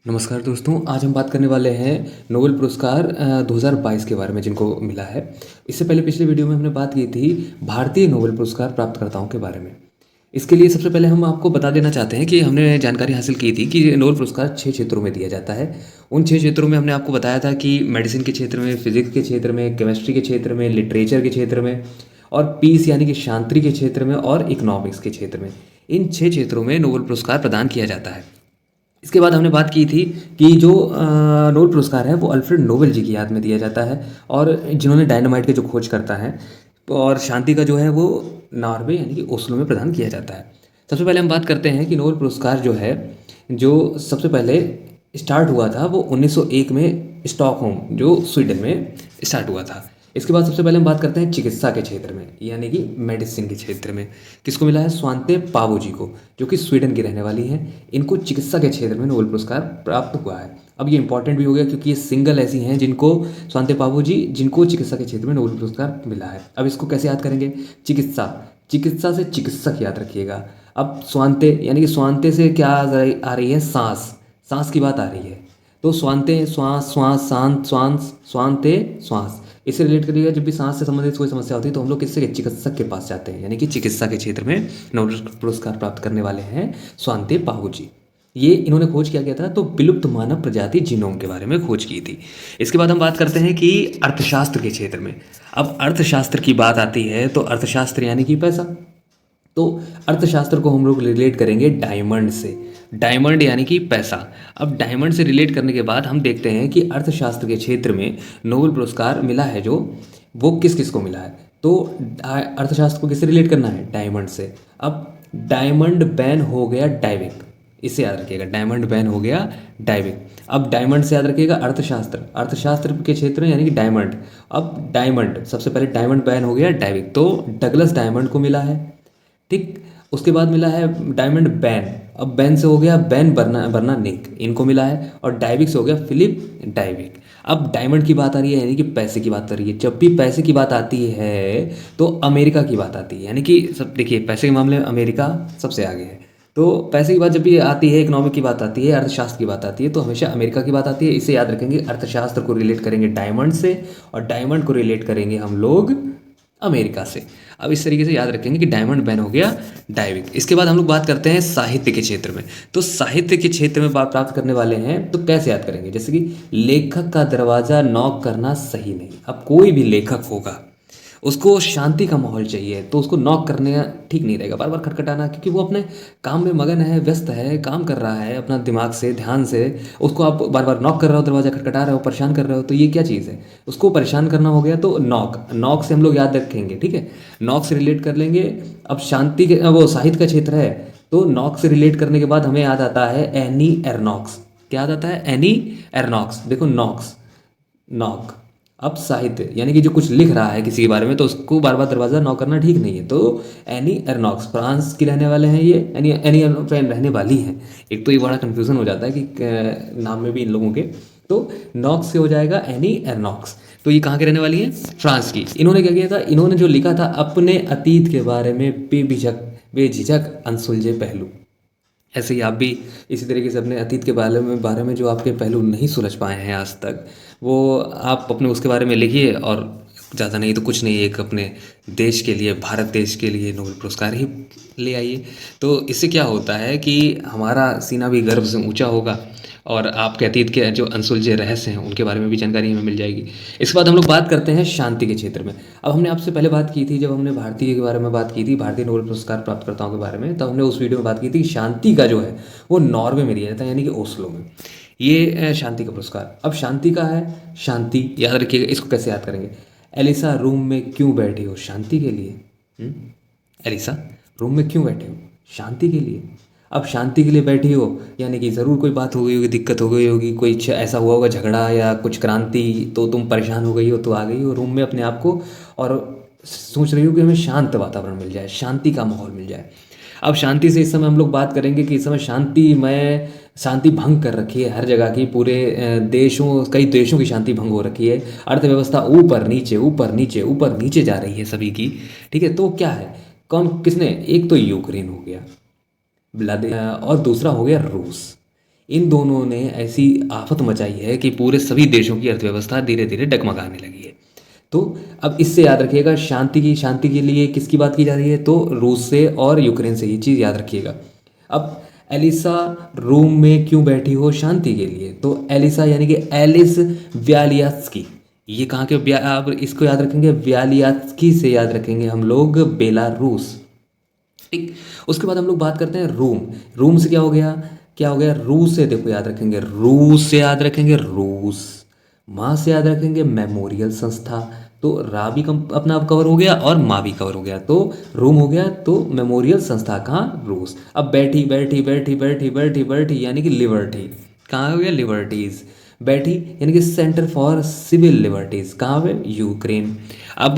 नमस्कार दोस्तों, आज हम बात करने वाले हैं नोबेल पुरस्कार 2022 के बारे में जिनको मिला है। इससे पहले पिछले वीडियो में हमने बात की थी भारतीय नोबेल पुरस्कार प्राप्तकर्ताओं के बारे में। इसके लिए सबसे पहले हम आपको बता देना चाहते हैं कि हमने जानकारी हासिल की थी कि नोबेल पुरस्कार 6 क्षेत्रों में दिया जाता है। उन 6 क्षेत्रों में हमने आपको बताया था कि मेडिसिन के क्षेत्र में, फिजिक्स के क्षेत्र में, केमिस्ट्री के क्षेत्र में, लिटरेचर के क्षेत्र में और पीस यानी कि शांति के क्षेत्र में और इकोनॉमिक्स के क्षेत्र में। इन 6 क्षेत्रों में नोबेल पुरस्कार प्रदान किया जाता है। इसके बाद हमने बात की थी कि जो नोबेल पुरस्कार है वो अल्फ्रेड नोबेल जी की याद में दिया जाता है, और जिन्होंने डायनामाइट के जो खोज करता है, और शांति का जो है वो नॉर्वे यानी कि ओस्लो में प्रदान किया जाता है। सबसे पहले हम बात करते हैं कि नोबेल पुरस्कार जो है, जो सबसे पहले स्टार्ट हुआ था वो 1901 में स्टॉकहोम जो स्वीडन में स्टार्ट हुआ था। इसके बाद सबसे पहले हम बात करते हैं चिकित्सा के क्षेत्र में यानी कि मेडिसिन के क्षेत्र में। किसको मिला है? स्वांते पावो जी को, जो कि स्वीडन की रहने वाली हैं। इनको चिकित्सा के क्षेत्र में नोबेल पुरस्कार प्राप्त हुआ है। अब ये इंपॉर्टेंट भी हो गया क्योंकि ये सिंगल ऐसी हैं जिनको, स्वांते पावो जी, जिनको चिकित्सा के क्षेत्र में नोबेल पुरस्कार मिला है। अब इसको कैसे याद करेंगे? चिकित्सा, चिकित्सा से चिकित्सक याद रखिएगा। अब स्वांते यानी कि स्वांते से क्या आ रही है? सांस, सांस की बात आ रही है। तो स्वांते श्वास, श्वास शांत, श्वास स्वांते श्वास, इससे रिलेट करिएगा। जब भी सांस से संबंधित कोई समस्या होती है तो हम लोग किससे? चिकित्सक के पास जाते हैं, यानी कि चिकित्सा के क्षेत्र में नोबेल पुरस्कार प्राप्त करने वाले हैं स्वांते पाहु जी। ये इन्होंने खोज किया गया था तो विलुप्त मानव प्रजाति जीनोम के बारे में खोज की थी। इसके बाद हम बात करते हैं कि अर्थशास्त्र के क्षेत्र में। अब अर्थशास्त्र की बात आती है तो अर्थशास्त्र यानी कि पैसा। तो अर्थशास्त्र को हम लोग रिलेट करेंगे डायमंड से। डायमंड यानी कि पैसा। अब डायमंड से रिलेट करने के बाद हम देखते हैं कि अर्थशास्त्र के क्षेत्र में नोबेल पुरस्कार मिला है जो, वो किस किस को मिला है। तो अर्थशास्त्र को किससे रिलेट करना है? डायमंड से। अब डायमंड बैन हो गया डाइविक, इसे याद रखिएगा। डायमंड बैन हो गया डाइविक। अब डायमंड से याद रखिएगा अर्थशास्त्र, अर्थशास्त्र के क्षेत्र में यानी कि डायमंड। अब डायमंड, सबसे पहले डायमंड बैन हो गया डाइविक, तो डगलस डायमंड को मिला है। ठीक, उसके बाद मिला है डायमंड बैन। अब बैन से हो गया बैन बर्नानिक, इनको मिला है। और डाइविक से हो गया फिलिप डाइविक। अब डायमंड की बात आ रही है यानी कि पैसे की बात आ रही है। जब भी पैसे की बात आती है तो अमेरिका की बात आती है, यानी कि सब देखिए पैसे के मामले में अमेरिका सबसे आगे है। तो पैसे की बात जब भी आती है, इकोनॉमिक की बात आती है, अर्थशास्त्र की बात आती है, तो हमेशा अमेरिका की बात आती है। इसे याद रखेंगे। अर्थशास्त्र को रिलेट करेंगे डायमंड से और डायमंड को रिलेट करेंगे हम लोग अमेरिका से। अब इस तरीके से याद रखेंगे कि डायमंड बैन हो गया डाइविक। इसके बाद हम लोग बात करते हैं साहित्य के क्षेत्र में। तो साहित्य के क्षेत्र में बात प्राप्त करने वाले हैं तो कैसे याद करेंगे? जैसे कि लेखक का दरवाज़ा नॉक करना सही नहीं। अब कोई भी लेखक होगा, उसको शांति का माहौल चाहिए, तो उसको नॉक करने ठीक नहीं रहेगा, बार बार खटखटाना, क्योंकि वो अपने काम में मगन है, व्यस्त है, काम कर रहा है अपना दिमाग से, ध्यान से। उसको आप बार बार नॉक कर रहे हो, दरवाज़ा खटखटा रहे हो, परेशान कर रहे हो, तो ये क्या चीज़ है? उसको परेशान करना हो गया तो नॉक, नॉक से हम लोग याद रखेंगे। ठीक है, नॉक से रिलेट कर लेंगे। अब शांति के, वो साहित्य का क्षेत्र है, तो नॉक से रिलेट करने के बाद हमें याद आता है एनी एर्नॉक्स। क्या याद आता है? एनी एर्नॉक्स। देखो नॉक्स, नॉक। अब साहित्य यानी कि जो कुछ लिख रहा है किसी के बारे में, तो उसको बार बार दरवाज़ा नॉक करना ठीक नहीं है। तो एनी एर्नॉक्स, फ्रांस की रहने वाले हैं ये, एनी एनी रहने वाली हैं। एक तो ये बड़ा कन्फ्यूज़न हो जाता है कि नाम में भी इन लोगों के। तो नॉक्स से हो जाएगा एनी एर्नॉक्स। तो ये कहाँ के रहने वाली है? फ्रांस की। इन्होंने क्या किया था? इन्होंने जो लिखा था अपने अतीत के बारे में बेझिझक अनसुलझे पहलू। ऐसे ही आप भी इसी तरीके से अपने अतीत के बारे में जो आपके पहलू नहीं सुलझ पाए हैं आज तक, वो आप अपने उसके बारे में लिखिए। और ज़्यादा नहीं तो कुछ नहीं, एक अपने देश के लिए, भारत देश के लिए नोबेल पुरस्कार ही ले आइए। तो इससे क्या होता है कि हमारा सीना भी गर्व से ऊंचा होगा और आपके अतीत के जो अनसुलझे रहस्य हैं उनके बारे में भी जानकारी हमें मिल जाएगी। इसके बाद हम लोग बात करते हैं शांति के क्षेत्र में। अब हमने आपसे पहले बात की थी, जब हमने भारतीय के बारे में बात की थी, भारतीय नोबेल पुरस्कार प्राप्तकर्ताओं के बारे में, तो हमने उस वीडियो में बात की थी शांति का जो है वो नॉर्वे में दिया जाता है, यानी कि ओस्लो में। ये शांति का पुरस्कार। अब शांति का है, शांति याद रखिएगा। इसको कैसे याद करेंगे? एलिसा रूम में क्यों बैठी हो? शांति के लिए। एलिसा रूम में क्यों बैठे हो? शांति के लिए। अब शांति के लिए बैठी हो यानी कि ज़रूर कोई बात हो गई होगी, दिक्कत हो गई होगी, कोई ऐसा हुआ होगा झगड़ा या कुछ क्रांति, तो तुम परेशान हो गई हो, तो आ गई हो रूम में अपने आप को और सोच रही हो कि हमें शांत वातावरण मिल जाए, शांति का माहौल मिल जाए। अब शांति से इस समय हम लोग बात करेंगे कि इस समय शांति भंग कर रखी है हर जगह की, पूरे देशों, कई देशों की शांति भंग हो रखी है। अर्थव्यवस्था ऊपर नीचे ऊपर नीचे ऊपर नीचे जा रही है सभी की। ठीक है, तो क्या है, कौन किसने? एक तो यूक्रेन हो गया और दूसरा हो गया रूस। इन दोनों ने ऐसी आफत मचाई है कि पूरे सभी देशों की अर्थव्यवस्था धीरे धीरे डगमगाने लगी है। तो अब इससे याद रखिएगा, शांति के लिए किसकी बात की जा रही है, तो रूस से और यूक्रेन से, ये चीज़ याद रखिएगा। अब एलिसा रूम में क्यों बैठी हो, शांति के लिए। तो एलिसा यानी कि एलिस व्यालियात्स्की, ये कहाँ के आप इसको याद रखेंगे, व्यालियात्स्की से याद रखेंगे हम लोग बेलारूस। ठीक। उसके बाद हम लोग बात करते हैं रूम। रूम से क्या हो गया, क्या हो गया, रूस से, देखो याद रखेंगे, रूस से याद रखेंगे रूस, माँ से याद रखेंगे मेमोरियल संस्था। तो रा भी कम अपना आप कवर हो गया और माँ भी कवर हो गया, तो रूम हो गया, तो मेमोरियल संस्था कहाँ, रूस। अब बैठी बैठी बैठी बैठी बैठी बैठी यानी कि लिबर्टी, कहाँ हो गया, लिबर्टीज। बैठी यानी कि सेंटर फॉर सिविल लिबर्टीज, कहाँ पे, यूक्रेन। अब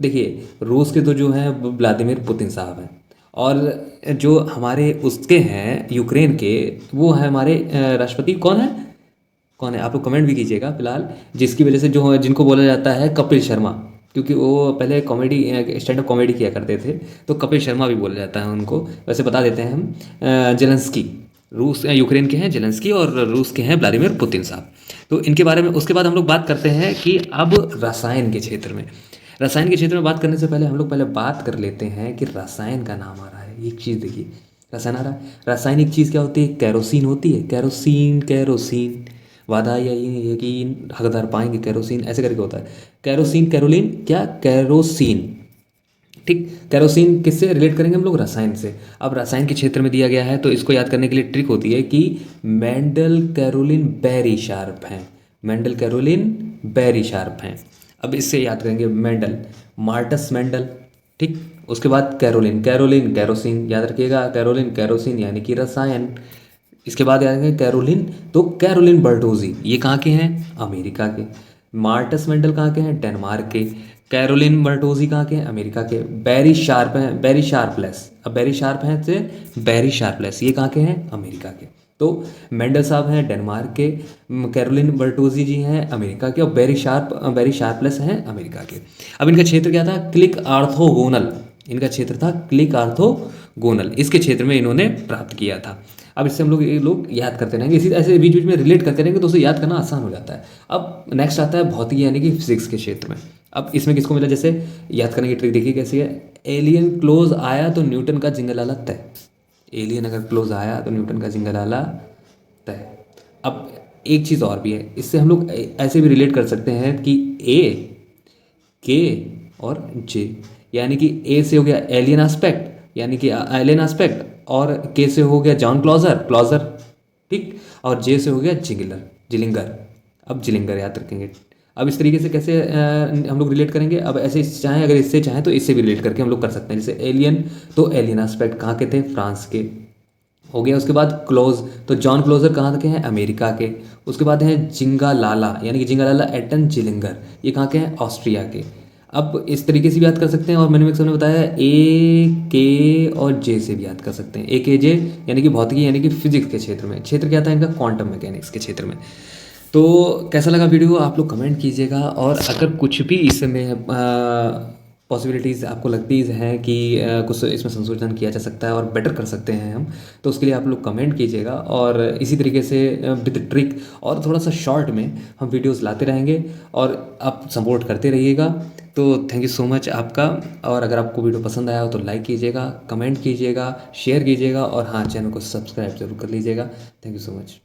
देखिए, रूस के तो जो हैं व्लादिमीर पुतिन साहब हैं, और जो हमारे उसके हैं यूक्रेन के, वो है हमारे राष्ट्रपति, कौन है, कौन है, आप लोग कमेंट भी कीजिएगा फिलहाल। जिसकी वजह से जो जिनको बोला जाता है कपिल शर्मा, क्योंकि वो पहले कॉमेडी, स्टैंड अप कॉमेडी किया करते थे, तो कपिल शर्मा भी बोला जाता है उनको। वैसे बता देते हैं हम, जेलेंस्की, रूस यूक्रेन के हैं जेलेंस्की, और रूस के हैं व्लादिमीर पुतिन साहब। तो इनके बारे में उसके बाद हम लोग बात करते हैं कि अब रसायन के क्षेत्र में, रसायन के क्षेत्र में बात करने से पहले हम लोग पहले बात कर लेते हैं कि रसायन का नाम आ रहा है। एक चीज़ देखिए, रसायन आ रहा है, रासायनिक चीज़ क्या होती है, कैरोसिन होती है, कैरोसिन कैरोसिन, वादा यही है कि हकदार पाएंगे कैरोसिन, ऐसे करके होता है, कैरोसिन कैरोलिन, क्या, कैरोसिन। ठीक, कैरोसिन किससे रिलेट करेंगे हम लोग, रसायन से। अब रसायन के क्षेत्र में दिया गया है, तो इसको याद करने के लिए ट्रिक होती है कि मेंडल कैरोलिन बेरी शार्प हैं, मेंडल कैरोलिन बेरी शार्प हैं। अब इससे याद करेंगे मेंडल, मार्टस मेंडल। ठीक, उसके बाद कैरोलिन, कैरोलिन कैरोसिन, याद रखिएगा, कैरोलिन कैरोसिन यानी कि रसायन। इसके बाद याद रखेंगे कैरोलिन, तो कैरोलिन बर्टोजी, ये कहाँ के हैं, अमेरिका के। मार्टस मेंडल कहाँ के हैं, डेनमार्क के। कैरोलिन बर्टोजी कहाँ के हैं, अमेरिका के। बैरी शार्प हैं, बैरी शार्पलेस, अब बैरी शार्प हैं से बैरी शार्पलेस, ये कहाँ के हैं, अमेरिका के। तो मेंडल साहब हैं डेनमार्क के, कैरोलिन बर्टोजी जी हैं अमेरिका के, और बैरी शार्पलेस हैं अमेरिका के। अब इनका क्षेत्र क्या था, क्लिक आर्थोगोनल, इनका क्षेत्र था क्लिक आर्थोगोनल, इसके क्षेत्र में इन्होंने प्राप्त किया था। अब इससे हम लोग ये लोग याद करते रहेंगे, इसी ऐसे बीच बीच में रिलेट करते रहेंगे, तो उसे याद करना आसान हो जाता है। अब नेक्स्ट आता है भौतिकी यानी कि फिजिक्स के क्षेत्र में। अब इसमें किसको मिला, जैसे याद करने की ट्रिक देखिए कैसी है, एलियन क्लोज आया तो न्यूटन का जिंगलाला तय, एलियन अगर क्लोज आया तो न्यूटन का जिंगलाला तय। अब एक चीज़ और भी है, इससे हम लोग ऐसे भी रिलेट कर सकते हैं कि ए, के और जे, यानी कि ए से हो गया एलियन एस्पेक्ट यानी कि एलियन एस्पेक्ट, और के से हो गया जॉन क्लॉजर, क्लॉजर। ठीक, और जे से हो गया जिंगलर, जिलिंगर। अब जिलिंगर याद रखेंगे। अब इस तरीके से कैसे हम लोग रिलेट करेंगे, अब ऐसे चाहें, अगर इससे चाहें तो इससे भी रिलेट करके हम लोग कर सकते हैं। जैसे एलियन, तो एलियन एस्पेक्ट कहाँ के थे, फ्रांस के हो गया। उसके बाद क्लोज, तो जॉन क्लोजर कहाँ के हैं, अमेरिका के। उसके बाद है जिंगालाला यानी कि जिंगालाला एटन जिलिंगर, ये कहाँ के हैं, ऑस्ट्रिया के। अब इस तरीके से भी याद कर सकते हैं, और मैंने एक ने बताया ए, के और जे से भी याद कर सकते हैं। ए के जे यानी कि भौतिकी यानी कि फिजिक्स के क्षेत्र में, क्षेत्र क्या था इनका, क्वांटम मैकेनिक्स के क्षेत्र में। तो कैसा लगा वीडियो, आप लोग कमेंट कीजिएगा, और अगर कुछ भी इसमें पॉसिबिलिटीज़ आपको लगती हैं कि कुछ इसमें संशोधन किया जा सकता है और बेटर कर सकते हैं हम, तो उसके लिए आप लोग कमेंट कीजिएगा। और इसी तरीके से विद ट्रिक और थोड़ा सा शॉर्ट में हम वीडियोस लाते रहेंगे, और आप सपोर्ट करते रहिएगा। तो थैंक यू सो मच आपका। और अगर आपको वीडियो पसंद आया हो तो लाइक कीजिएगा, कमेंट कीजिएगा, शेयर कीजिएगा, और हाँ, चैनल को सब्सक्राइब जरूर कर लीजिएगा। Thank you so much.